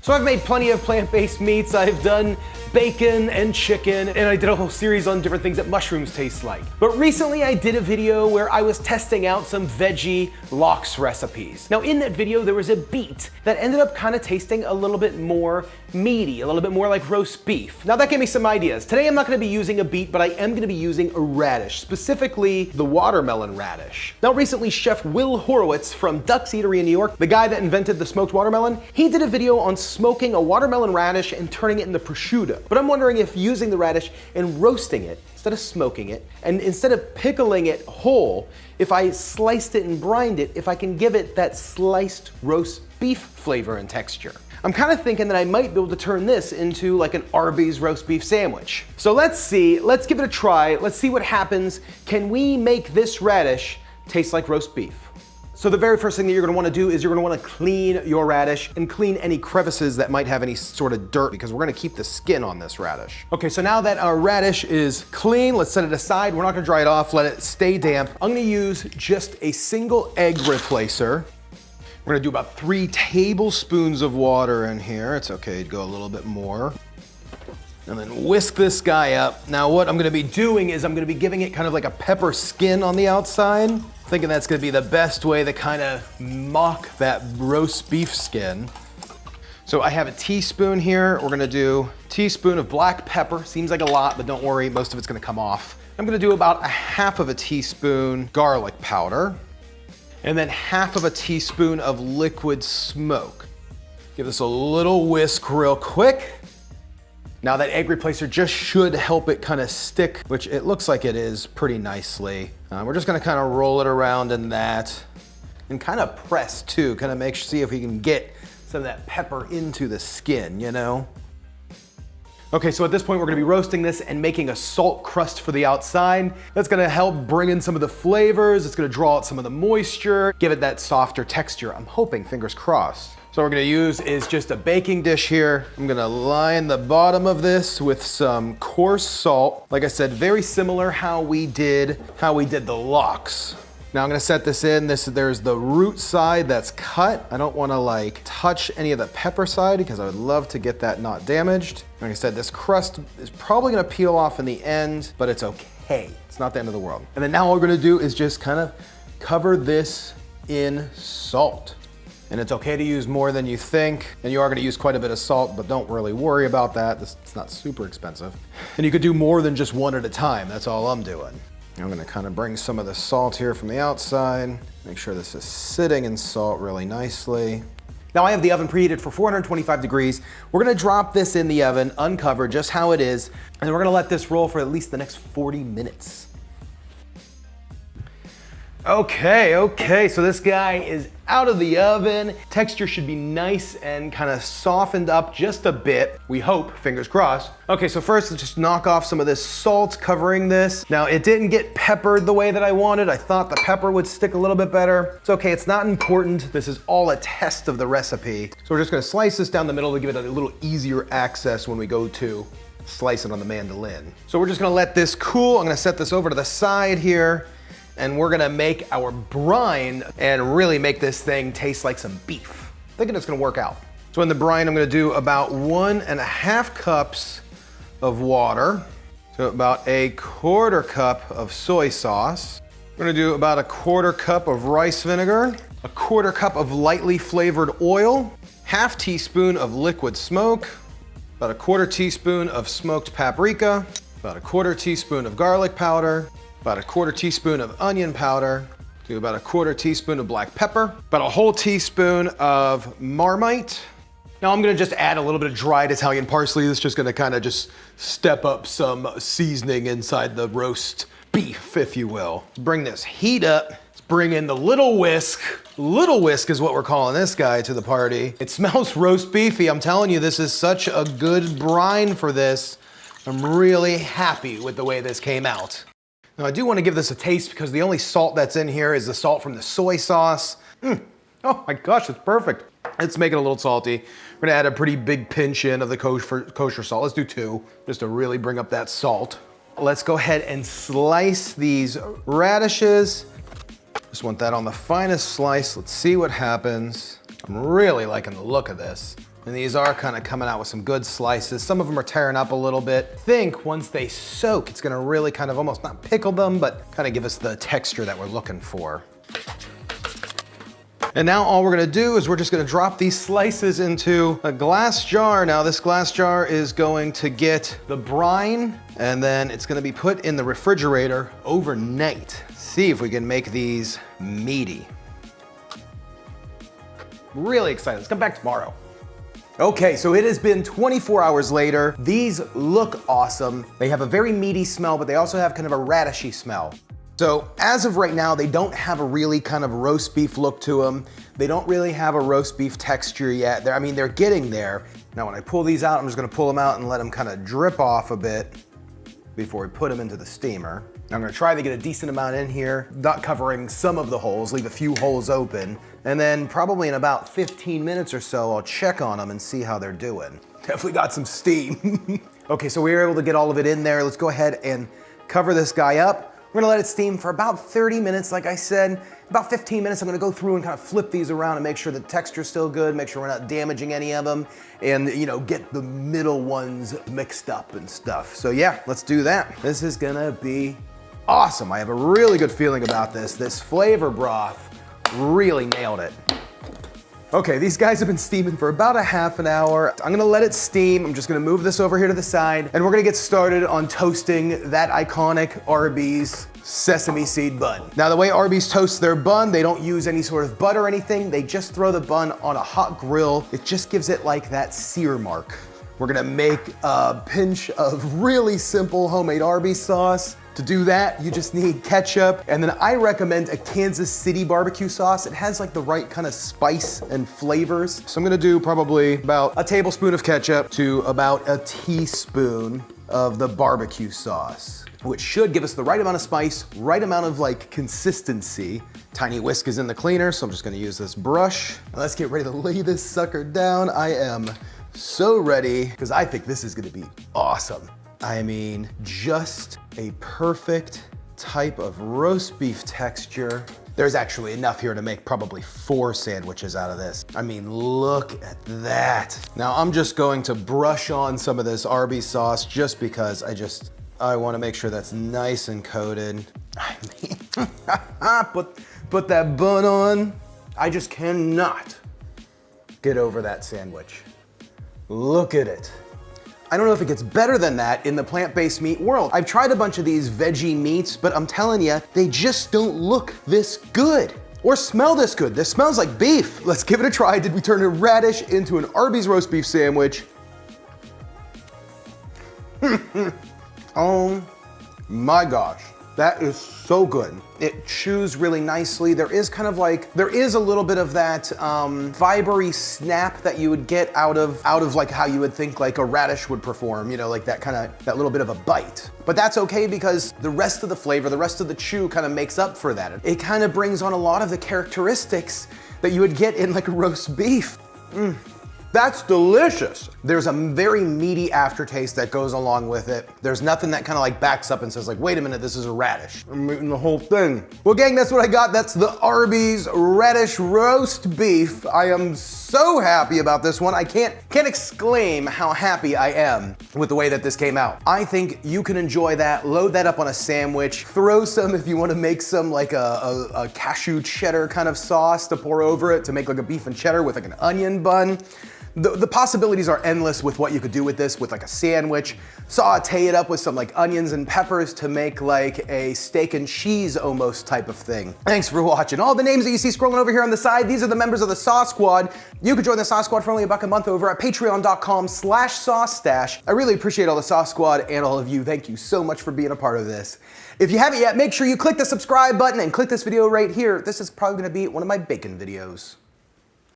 So I've made plenty of plant-based meats. I've done bacon and chicken, and I did a whole series on different things that mushrooms taste like. But recently I did a video where I was testing out some veggie lox recipes. Now in that video there was a beet that ended up kind of tasting a little bit more meaty, a little bit more like roast beef. Now that gave me some ideas. Today I'm not gonna be using a beet, but I am gonna be using a radish, specifically the watermelon radish. Now recently Chef Will Horowitz from Ducks Eatery in New York, the guy that invented the smoked watermelon, he did a video on smoking a watermelon radish and turning it into prosciutto. But I'm wondering if using the radish and roasting it instead of smoking it, and instead of pickling it whole, if I sliced it and brined it, if I can give it that sliced roast beef flavor and texture. I'm kind of thinking that I might be able to turn this into like an Arby's roast beef sandwich. So let's see, let's give it a try. Let's see what happens. Can we make this radish taste like roast beef? So the very first thing that you're gonna wanna do is you're gonna wanna clean your radish and clean any crevices that might have any sort of dirt, because we're gonna keep the skin on this radish. Okay, so now that our radish is clean, let's set it aside. We're not gonna dry it off, let it stay damp. I'm gonna use just a single egg replacer. We're gonna do about 3 tablespoons of water in here. It's okay to go a little bit more. And then whisk this guy up. Now what I'm gonna be doing is I'm gonna be giving it kind of like a pepper skin on the outside. Thinking that's gonna be the best way to kind of mock that roast beef skin. So I have a teaspoon here. We're gonna do a teaspoon of black pepper. Seems like a lot, but don't worry, most of it's gonna come off. I'm gonna do about a half of a teaspoon garlic powder, and then half of a teaspoon of liquid smoke. Give this a little whisk real quick. Now that egg replacer just should help it kind of stick, which it looks like it is pretty nicely. We're just gonna kind of roll it around in that and kind of press too, kind of see if we can get some of that pepper into the skin, you know? Okay, so at this point we're gonna be roasting this and making a salt crust for the outside. That's gonna help bring in some of the flavors. It's gonna draw out some of the moisture, give it that softer texture. I'm hoping, fingers crossed. So what we're gonna use is just a baking dish here. I'm gonna line the bottom of this with some coarse salt. Like I said, very similar how we did the lox. Now I'm gonna set this in. There's the root side that's cut. I don't wanna like touch any of the pepper side because I would love to get that not damaged. Like I said, this crust is probably gonna peel off in the end, but it's okay. It's not the end of the world. And then now all we're gonna do is just kind of cover this in salt. And it's okay to use more than you think. And you are gonna use quite a bit of salt, but don't really worry about that. It's not super expensive. And you could do more than just one at a time. That's all I'm doing. I'm gonna kind of bring some of the salt here from the outside. Make sure this is sitting in salt really nicely. Now I have the oven preheated for 425 degrees. We're gonna drop this in the oven, uncovered just how it is, and we're gonna let this roll for at least the next 40 minutes. Okay, so this guy is out of the oven. Texture should be nice and kind of softened up just a bit. We hope, fingers crossed. Okay, so first let's just knock off some of this salt covering this. Now it didn't get peppered the way that I wanted. I thought the pepper would stick a little bit better. It's okay, it's not important. This is all a test of the recipe. So we're just gonna slice this down the middle to give it a little easier access when we go to slice it on the mandolin. So we're just gonna let this cool. I'm gonna set this over to the side here, and we're gonna make our brine and really make this thing taste like some beef. Thinking it's gonna work out. So in the brine, I'm gonna do about 1.5 cups of water. So about a 1/4 cup of soy sauce. We're gonna do about a 1/4 cup of rice vinegar, a 1/4 cup of lightly flavored oil, 1/2 teaspoon of liquid smoke, about a 1/4 teaspoon of smoked paprika, about a 1/4 teaspoon of garlic powder, about a 1/4 teaspoon of onion powder, do about a 1/4 teaspoon of black pepper, about a whole teaspoon of marmite. Now I'm gonna just add a little bit of dried Italian parsley. This is just gonna kind of just step up some seasoning inside the roast beef, if you will. Let's bring this heat up. Let's bring in the little whisk. Little whisk is what we're calling this guy to the party. It smells roast beefy. I'm telling you, this is such a good brine for this. I'm really happy with the way this came out. Now I do want to give this a taste because the only salt that's in here is the salt from the soy sauce. Oh my gosh, it's perfect. Let's make it a little salty. We're gonna add a pretty big pinch in of the kosher salt. Let's do 2, just to really bring up that salt. Let's go ahead and slice these radishes. Just want that on the finest slice. Let's see what happens. I'm really liking the look of this. And these are kind of coming out with some good slices. Some of them are tearing up a little bit. I think once they soak, it's gonna really kind of almost not pickle them, but kind of give us the texture that we're looking for. And now all we're gonna do is we're just gonna drop these slices into a glass jar. Now this glass jar is going to get the brine, and then it's gonna be put in the refrigerator overnight. See if we can make these meaty. Really excited, let's come back tomorrow. Okay, so it has been 24 hours later. These look awesome. They have a very meaty smell, but they also have kind of a radishy smell. So as of right now, they don't have a really kind of roast beef look to them. They don't really have a roast beef texture yet. They're getting there. Now when I pull these out, I'm just gonna pull them out and let them kind of drip off a bit before we put them into the steamer. I'm gonna try to get a decent amount in here, not covering some of the holes, leave a few holes open. And then probably in about 15 minutes or so, I'll check on them and see how they're doing. Definitely got some steam. Okay, so we were able to get all of it in there. Let's go ahead and cover this guy up. We're gonna let it steam for about 30 minutes, like I said. About 15 minutes, I'm gonna go through and kind of flip these around and make sure the texture's still good, make sure we're not damaging any of them, and get the middle ones mixed up and stuff. So yeah, let's do that. This is gonna be awesome. I have a really good feeling about this. This flavor broth really nailed it. Okay, these guys have been steaming for about a half an hour. I'm gonna let it steam. I'm just gonna move this over here to the side, and we're gonna get started on toasting that iconic Arby's sesame seed bun. Now, the way Arby's toasts their bun, they don't use any sort of butter or anything. They just throw the bun on a hot grill. It just gives it like that sear mark. We're gonna make a pinch of really simple homemade Arby's sauce. To do that, you just need ketchup, and then I recommend a Kansas City barbecue sauce. It has like the right kind of spice and flavors. So I'm gonna do probably about a tablespoon of ketchup to about a teaspoon of the barbecue sauce, which should give us the right amount of spice, right amount of like consistency. Tiny Whisk is in the cleaner, so I'm just gonna use this brush. Now let's get ready to lay this sucker down. I am so ready, because I think this is gonna be awesome. I mean, just a perfect type of roast beef texture. There's actually enough here to make probably 4 sandwiches out of this. I mean, look at that. Now I'm just going to brush on some of this Arby's sauce just because I wanna make sure that's nice and coated. I mean, put that bun on. I just cannot get over that sandwich. Look at it. I don't know if it gets better than that in the plant-based meat world. I've tried a bunch of these veggie meats, but I'm telling you, they just don't look this good or smell this good. This smells like beef. Let's give it a try. Did we turn a radish into an Arby's roast beef sandwich? Oh my gosh. That is so good. It chews really nicely. There is kind of like, there is a little bit of that fibery snap that you would get out of like how you would think like a radish would perform, like that little bit of a bite. But that's okay because the rest of the flavor, the rest of the chew kind of makes up for that. It kind of brings on a lot of the characteristics that you would get in like a roast beef. That's delicious. There's a very meaty aftertaste that goes along with it. There's nothing that kind of like backs up and says like, wait a minute, this is a radish. I'm eating the whole thing. Well, gang, that's what I got. That's the Arby's radish roast beef. I am so happy about this one. I can't exclaim how happy I am with the way that this came out. I think you can enjoy that, load that up on a sandwich, throw some if you want to make some like a cashew cheddar kind of sauce to pour over it to make like a beef and cheddar with like an onion bun. The possibilities are endless with what you could do with this, with like a sandwich. Saute it up with some like onions and peppers to make like a steak and cheese almost type of thing. Thanks for watching. All the names that you see scrolling over here on the side, these are the members of the Sauce Squad. You can join the Sauce Squad for only $1 a month over at patreon.com/saucestash. I really appreciate all the Sauce Squad and all of you. Thank you so much for being a part of this. If you haven't yet, make sure you click the subscribe button and click this video right here. This is probably gonna be one of my bacon videos.